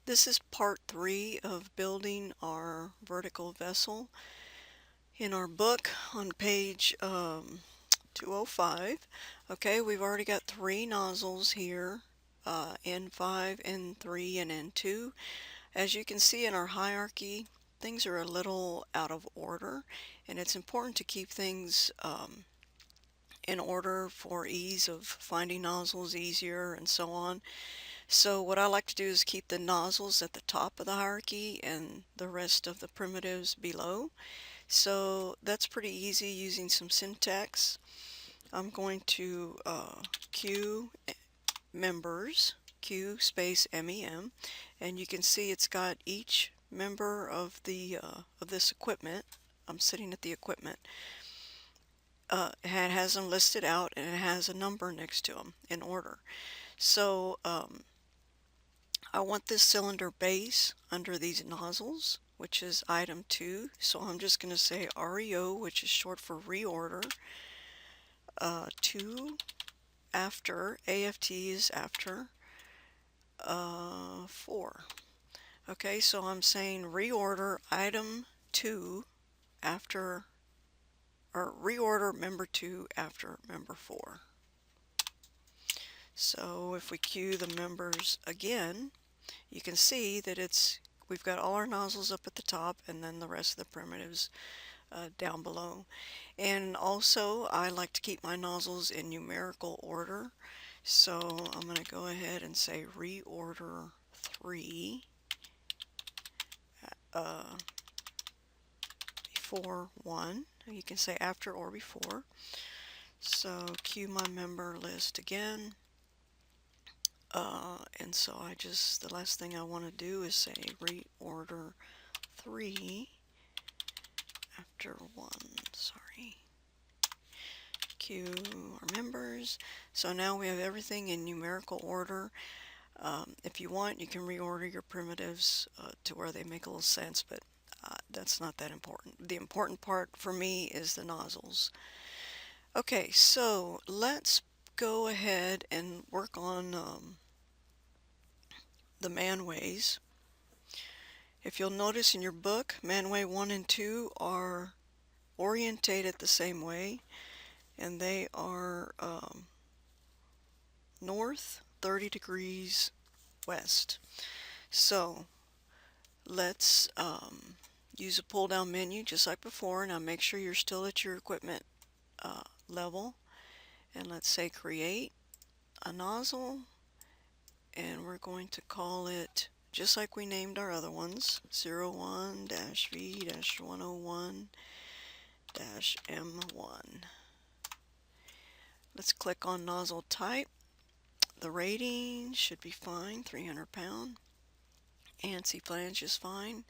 This is part 3 of building our vertical vessel. In our book on page 205, okay, we've already got 3 nozzles here, N5, N3, and N2. As you can see in our hierarchy, things are a little out of order, and it's important to keep things in order for ease of finding nozzles easier and so on. So what I like to do is keep the nozzles at the top of the hierarchy and the rest of the primitives below. So that's pretty easy using some syntax. I'm going to Q members, Q space MEM, and you can see it's got each member of this equipment. I'm sitting at the equipment. It has them listed out and it has a number next to them in order. So I want this cylinder base under these nozzles, which is item 2. So I'm just going to say REO, which is short for reorder. 2 after, AFT is after 4. Okay, so I'm saying reorder item 2 after, or reorder member 2 after member 4. So if we queue the members again, you can see that we've got all our nozzles up at the top and then the rest of the primitives down below. And also I like to keep my nozzles in numerical order, so I'm going to go ahead and say reorder 3 before 1. You can say after or before. So queue my member list again. And so the last thing I want to do is say reorder 3 after 1, sorry. Queue our members. So now we have everything in numerical order. If you want, you can reorder your primitives to where they make a little sense, but that's not that important. The important part for me is the nozzles. Okay, so let's go ahead and work on the Manways. If you'll notice in your book, Manway 1 and 2 are orientated the same way, and they are north 30 degrees west. So let's use a pull down menu just like before. Now make sure you're still at your equipment level, and let's say create a nozzle, and we're going to call it just like we named our other ones, 01-V-101-M1. Let's click on nozzle type. The rating should be fine, 300 pound. ANSI flange is fine.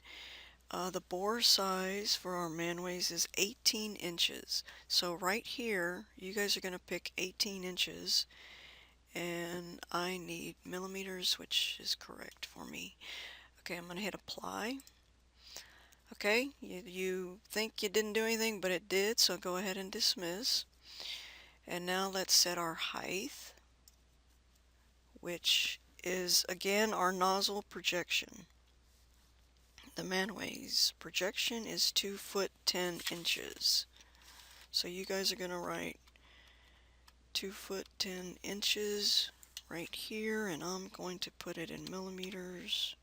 The bore size for our Manways is 18 inches. So right here, you guys are going to pick 18 inches. And I need millimeters, which is correct for me. Okay, I'm going to hit apply. Okay, you think you didn't do anything, but it did, so go ahead and dismiss. And now let's set our height, which is again our nozzle projection. The Manway's projection is 2 foot 10 inches. So you guys are going to write 2 foot 10 inches right here, and I'm going to put it in millimeters.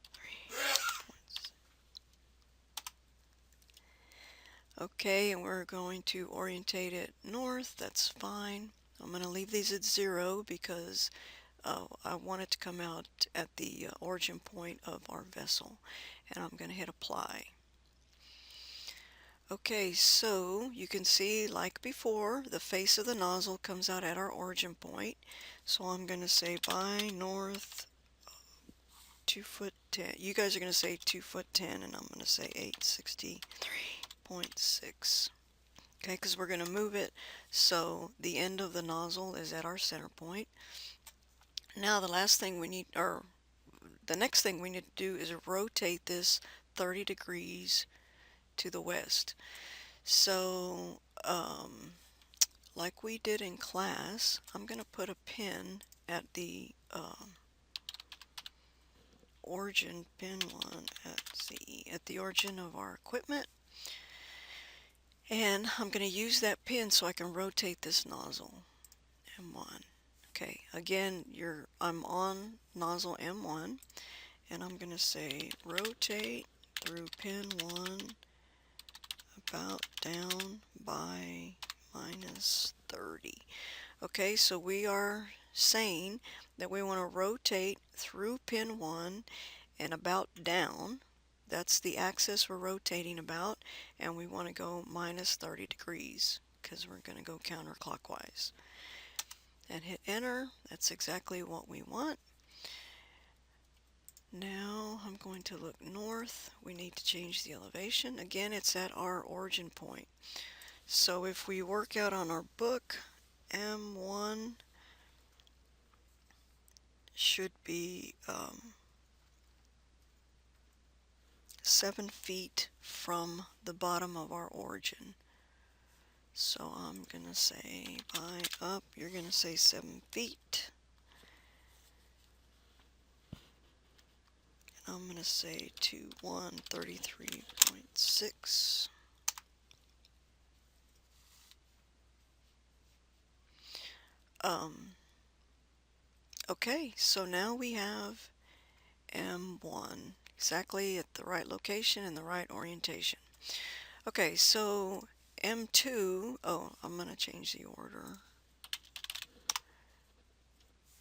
Okay, and we're going to orientate it north. That's fine. I'm going to leave these at 0 because I want it to come out at the origin point of our vessel, and I'm going to hit apply. Okay, so you can see, like before, the face of the nozzle comes out at our origin point. So I'm going to say by north 2 foot 10. You guys are going to say 2 foot 10, and I'm going to say 863.6. Okay, because we're going to move it so the end of the nozzle is at our center point. Now the next thing we need to do is rotate this 30 degrees to the west. So like we did in class, I'm going to put a pin at the origin pin 1 at the origin of our equipment, and I'm going to use that pin so I can rotate this nozzle M1. Okay, again, I'm on nozzle M1, and I'm going to say rotate through pin 1 about down by -30. Okay, so we are saying that we want to rotate through pin 1 and about down. That's the axis we're rotating about, and we want to go -30 degrees because we're going to go counterclockwise. And hit enter. That's exactly what we want. Now I'm going to look north. We need to change the elevation. Again, it's at our origin point. So if we work out on our book, M1 should be 7 feet from the bottom of our origin. So I'm going to say by up, you're going to say 7 feet. And I'm going to say to 133.6. Okay, so now we have M1 exactly at the right location and the right orientation. Okay, so M2, oh, I'm going to change the order.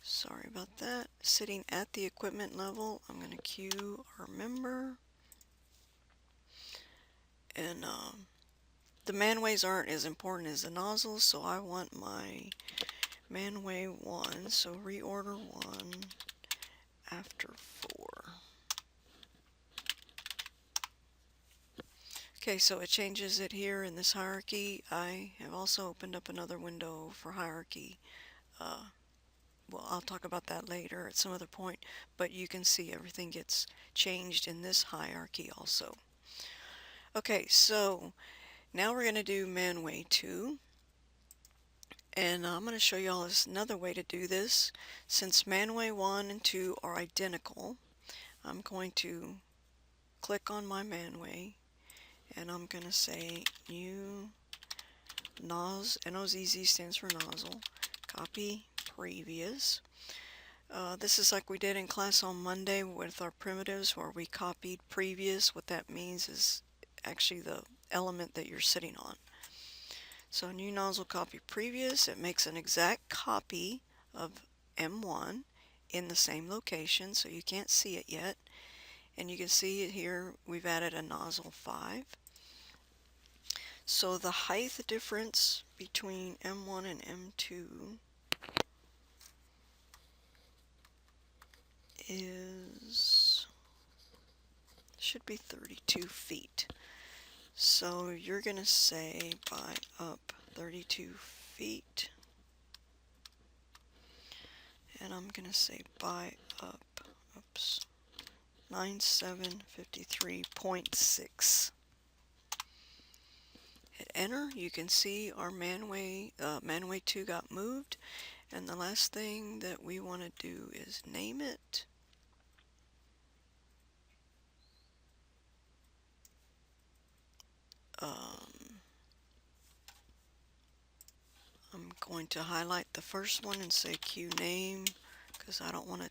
Sorry about that. Sitting at the equipment level, I'm going to cue our member. And the manways aren't as important as the nozzles, so I want my manway 1, so reorder 1 after 4. Okay, so it changes it here in this hierarchy. I have also opened up another window for hierarchy. Well, I'll talk about that later at some other point, but you can see everything gets changed in this hierarchy also. Okay, so now we're going to do manway 2, and I'm going to show you all another way to do this. Since manway 1 and 2 are identical, I'm going to click on my manway, and I'm going to say new NOZZ stands for nozzle, copy previous. This is like we did in class on Monday with our primitives where we copied previous. What that means is actually the element that you're sitting on. So new nozzle copy previous, it makes an exact copy of M1 in the same location, so you can't see it yet. And you can see it here, we've added a nozzle 5. So the height difference between M1 and M2 should be 32 feet. So you're going to say by up 32 feet, and I'm going to say by up, 9753.6. Hit enter. You can see our manway 2 got moved, and the last thing that we want to do is name it. I'm going to highlight the first one and say Q name because I don't want to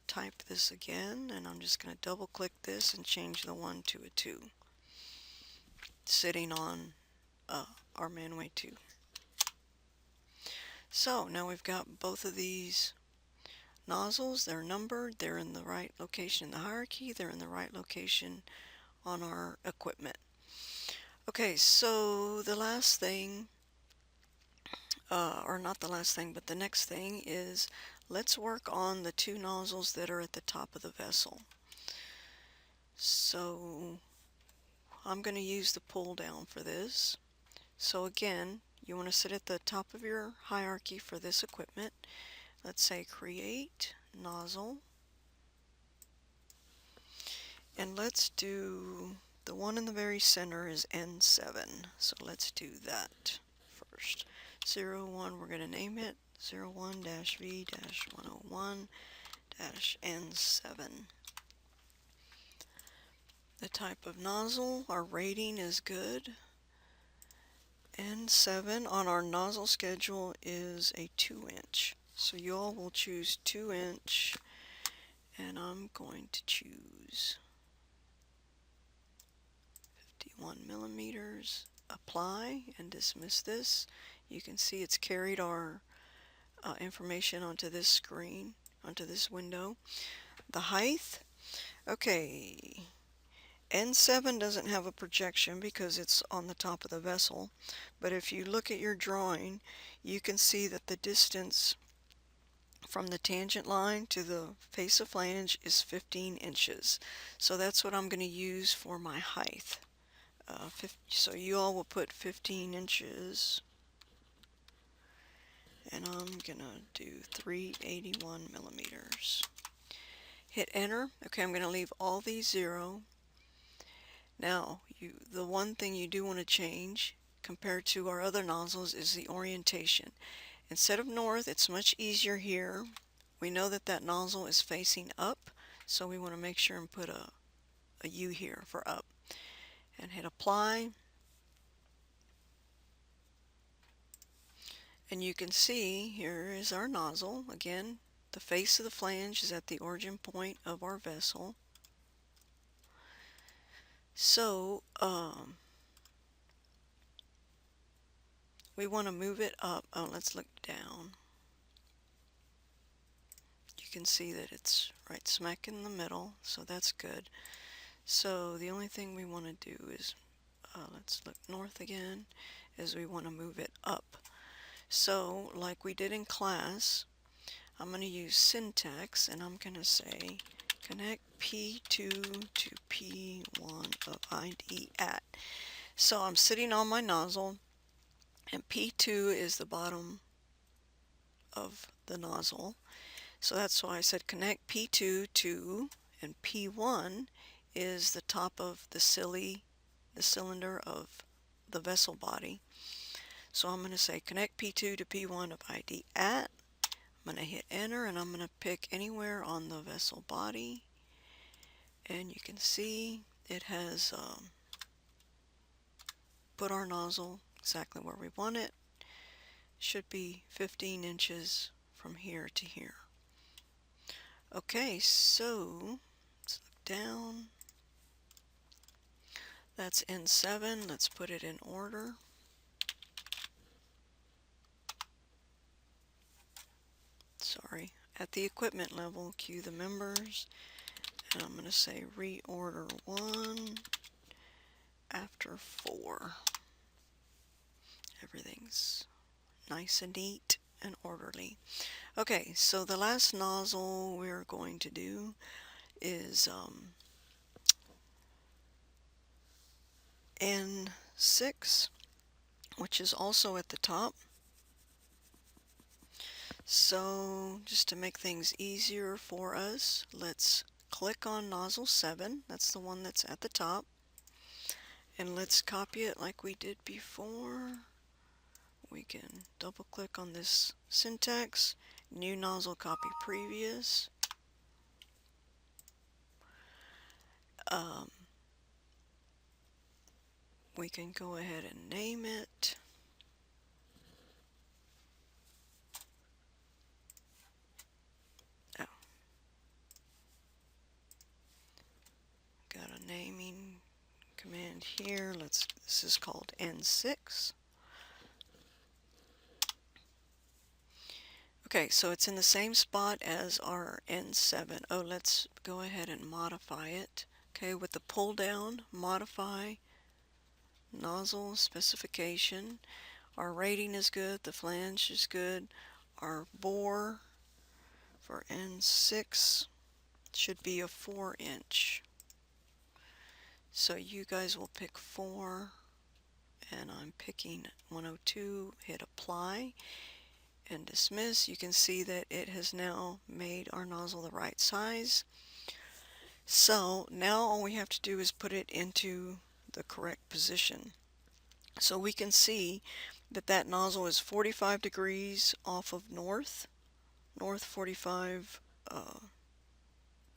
type this again, and I'm just going to double click this and change the 1 to a 2 sitting on our manway 2. So now we've got both of these nozzles. They're numbered, they're in the right location in the hierarchy, they're in the right location on our equipment. Okay, so the last thing, or not the last thing, but the next thing is let's work on the 2 nozzles that are at the top of the vessel. So I'm going to use the pull down for this. So again, you want to sit at the top of your hierarchy for this equipment. Let's say create nozzle, and let's do the one in the very center is N7, so let's do that first. 01, we're going to name it 01-V-101-N7. The type of nozzle, our rating is good. N7 on our nozzle schedule is a 2-inch. So you all will choose 2-inch, and I'm going to choose 51 millimeters. Apply and dismiss this. You can see it's carried our information onto this screen, onto this window. The height, okay, N7 doesn't have a projection because it's on the top of the vessel, but if you look at your drawing, you can see that the distance from the tangent line to the face of flange is 15 inches. So that's what I'm going to use for my height. So you all will put 15 inches, and I'm going to do 381 millimeters. Hit enter. Okay, I'm going to leave all these 0. Now, the one thing you do want to change compared to our other nozzles is the orientation. Instead of north, it's much easier here. We know that that nozzle is facing up, so we want to make sure and put a U here for up. And hit apply. And you can see here is our nozzle. Again, the face of the flange is at the origin point of our vessel. So, we want to move it up. Oh, let's look down. You can see that it's right smack in the middle, so that's good. So the only thing we want to do is, let's look north again, is we want to move it up. So like we did in class, I'm going to use syntax, and I'm going to say connect P2 to P1 of ID at. So I'm sitting on my nozzle, and P2 is the bottom of the nozzle. So that's why I said connect P2 to, and P1 is the top of the cylinder of the vessel body. So I'm going to say connect P2 to P1 of ID at. I'm going to hit enter, and I'm going to pick anywhere on the vessel body, and you can see it has put our nozzle exactly where we want it. Should be 15 inches from here to here. Okay, so let's look down. That's N7. Let's put it in order. Sorry. At the equipment level, cue the members. And I'm going to say reorder 1 after 4. Everything's nice and neat and orderly. Okay, so the last nozzle we're going to do is N6, which is also at the top. So just to make things easier for us, let's click on nozzle 7. That's the one that's at the top. And let's copy it like we did before. We can double click on this syntax, new nozzle, copy previous. We can go ahead and name it. Oh. Got a naming command here. This is called N6. Okay, so it's in the same spot as our N7. Oh, let's go ahead and modify it. Okay, with the pull down, modify, nozzle specification. Our rating is good, the flange is good. Our bore for N6 should be a 4-inch. So you guys will pick 4, and I'm picking 102, hit apply and dismiss. You can see that it has now made our nozzle the right size. So now all we have to do is put it into the correct position. So we can see that that nozzle is 45 degrees off of north 45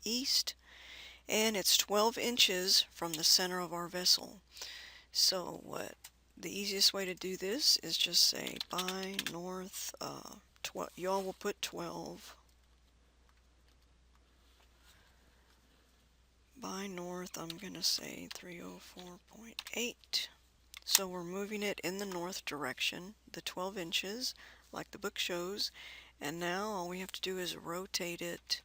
east, and it's 12 inches from the center of our vessel. So the easiest way to do this is just say by north, y'all will put 12. By north, I'm going to say 304.8. So we're moving it in the north direction, the 12 inches, like the book shows. And now all we have to do is rotate it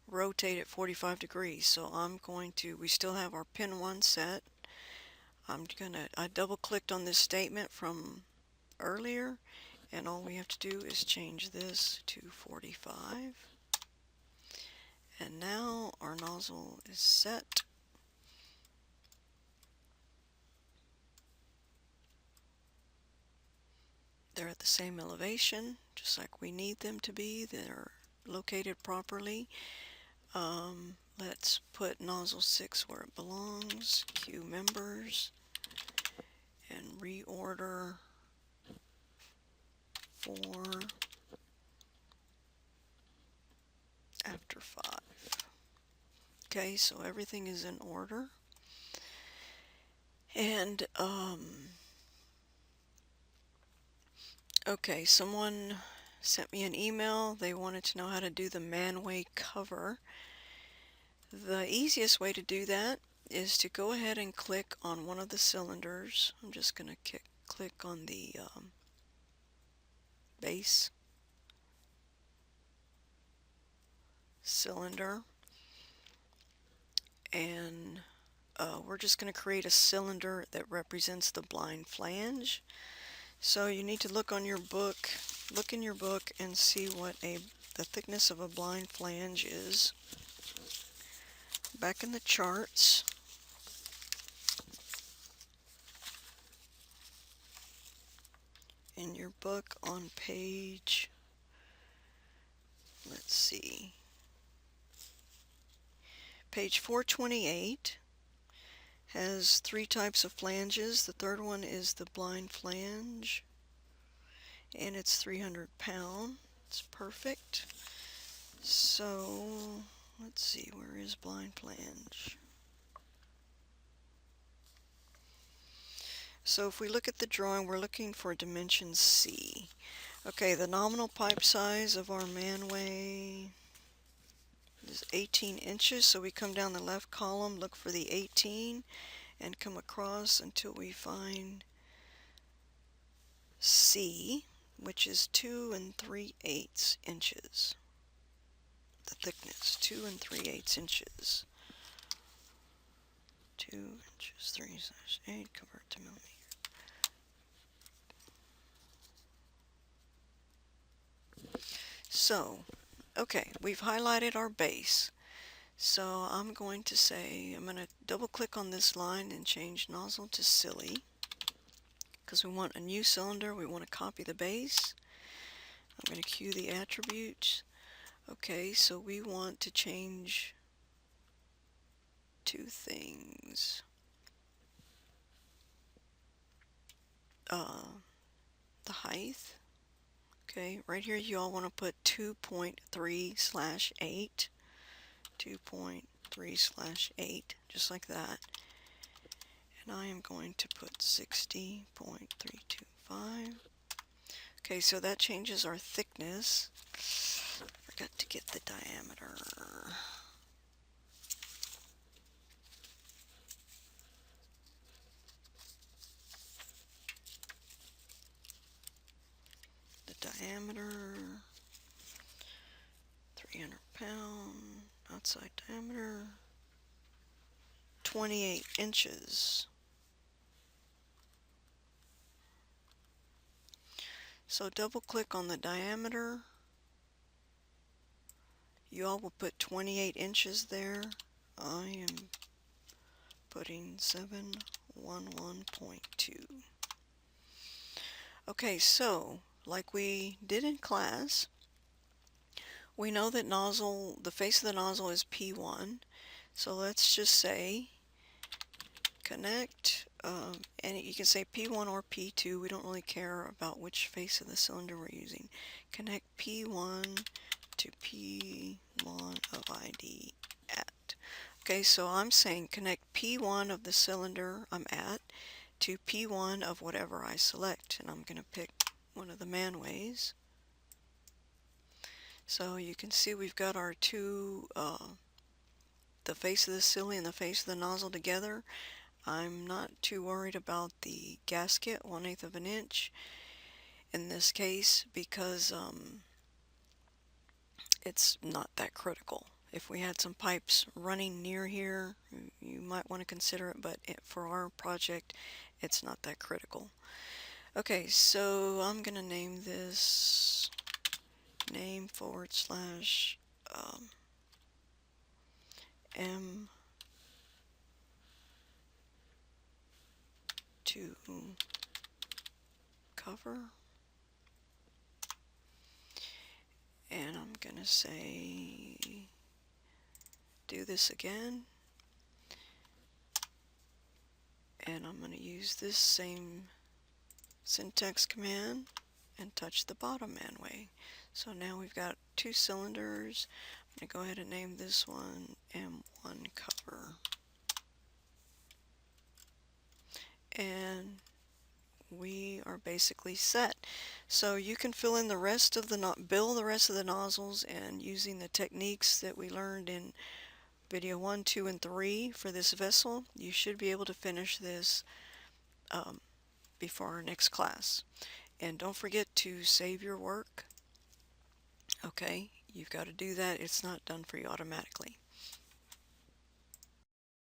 rotate it 45 degrees. So we still have our pin 1 set. I double clicked on this statement from earlier, and all we have to do is change this to 45. And now our nozzle is set. They're at the same elevation, just like we need them to be. They're located properly. Let's put nozzle 6 where it belongs, queue members, and reorder 4 after 5. Okay, so everything is in order. And okay, someone sent me an email. They wanted to know how to do the Manway cover. The easiest way to do that is to go ahead and click on one of the cylinders. I'm just going to click on the base cylinder, and we're just going to create a cylinder that represents the blind flange. So you need to look in your book and see what the thickness of a blind flange is. Back in the charts, in your book on page, let's see, page 428 has 3 types of flanges. The third one is the blind flange, and it's 300 pound. It's perfect. So let's see, where is blind flange? So if we look at the drawing, we're looking for dimension C. Okay, the nominal pipe size of our Manway is 18 inches, so we come down the left column, look for the 18, and come across until we find C, which is 2 3/8 inches. The thickness, 2 3/8 inches. 2 inches, 3/8, convert to millimeters. So, okay, we've highlighted our base. So I'm going to double click on this line and change nozzle to silly, because we want a new cylinder. We want to copy the base. I'm going to cue the attributes. Okay, so we want to change 2 things. The height. Okay, right here you all want to put 2.3/8. 2.3/8, just like that. And I am going to put 60.325. Okay, so that changes our thickness. Forgot to get the diameter. The diameter, 300 pound, outside diameter, 28 inches. So double click on the diameter. You all will put 28 inches there. I am putting 711.2. Okay, so like we did in class, we know that the face of the nozzle is P1. So let's just say, connect, and you can say P1 or P2. We don't really care about which face of the cylinder we're using. Connect P1 to P1 of ID at. Okay, so I'm saying connect P1 of the cylinder I'm at to P1 of whatever I select, and I'm going to pick one of the Manways. So you can see we've got our two, the face of the silly and the face of the nozzle together. I'm not too worried about the gasket, 1/8 of an inch in this case, because it's not that critical. If we had some pipes running near here, you might want to consider it, but for our project, it's not that critical. Okay, so I'm going to name this name / M to cover, and I'm going to say do this again, and I'm going to use this same syntax command and touch the bottom Manway. So now we've got two cylinders. I'm going to go ahead and name this one M1 cover, and we are basically set. So you can fill in the rest of the build the rest of the nozzles, and using the techniques that we learned in video 1, 2, and 3 for this vessel, you should be able to finish this before our next class. And don't forget to save your work. Okay, you've got to do that. It's not done for you automatically.